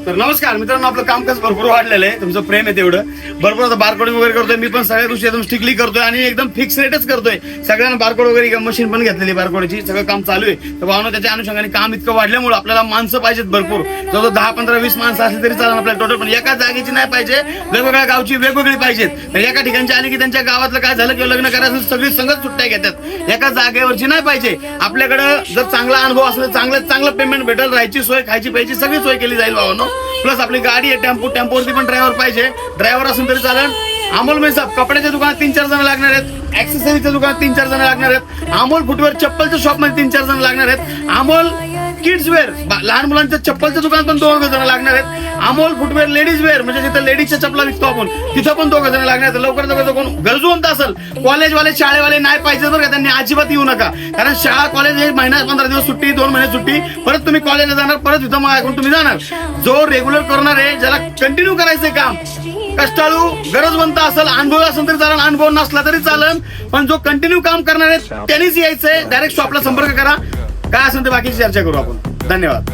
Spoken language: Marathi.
तर नमस्कार मित्रांनो, आपलं कामकाज भरपूर वाढलेलं आहे. तुमचं प्रेम आहे तेवढं भरपूर. आता बारकोडिंग वगैरे करतोय मी पण, सगळ्या गोष्टी एकदम स्ट्रिक्टली करतोय आणि एकदम फिक्स रेटच करतोय. सगळ्यांना बारकोड वगैरे मशीन पण घेतलेली बारकोडची, सगळं काम चालू आहे. तर भावना त्याच्या अनुषंगाने काम इतकं वाढल्यामुळे आपल्याला माणसं पाहिजेत भरपूर. जवळ 10, 15, 20 माणसं असली तरी चालेल आपल्याला टोटल, पण एका जागेची नाही पाहिजे, वेगवेगळ्या गावची वेगवेगळी पाहिजेत. तर एका ठिकाणची आली की त्यांच्या गावातलं काय झालं किंवा लग्न करायचं सगळी संगत सुट्ट्या घेतात. एका जागेवरची नाही पाहिजे. आपल्याकडं जर चांगला अनुभव असला, चांगलं पेमेंट भेटेल, राहायची सोय, खायची प्यायची सगळी सोय केली जाईल भावानो. प्लस आपली गाडी आहे, टेम्पोवरती पण ड्रायव्हर पाहिजे. ड्रायव्हर असून तरी चालेल. अमोल मेसाब कपड्याच्या दुकानात 3-4 जण लागणार आहेत. ऍक्सेसरीच्या दुकानात 3-4 जण लागणार आहेत. अमोल फुटवेअर चप्पलच्या शॉप मध्ये 3-4 जण लागणार आहेत. अमोल किड्स वेअर लहान मुलांच्या चप्पलच्या दुकानात पण 2 जण लागणार आहेत. अमोल फुटवेअर लेडीज वेअर म्हणजे जिथं लेडीजच्या चपला विकतो आपण तिथं पण 2 जण लागणार आहेत. लवकर कोण गरजूवंत असेल, कॉलेजवाले शाळेवाले नाही पाहिजे बरं का, त्यांनी अजिबात येऊ नका. कारण शाळा कॉलेज हे महिना 15 दिवस सुट्टी, 2 महिने सुट्टी, परत तुम्ही कॉलेजला जाणार, परत तिथं मग ऐकून तुम्ही जाणार. जो रेग्युलर करणार आहे, ज्याला कंटिन्यू करायचंय काम, कष्टाळू गरजवंत असेल, अनुभव असेल तरी चालेल, अनुभव नसला तरी चालेल, पण जो कंटिन्यू काम करणार आहे त्यांनीच यायचंय. डायरेक्ट शॉपला संपर्क करा. काय असेल ते बाकीची चर्चा करू आपण. धन्यवाद.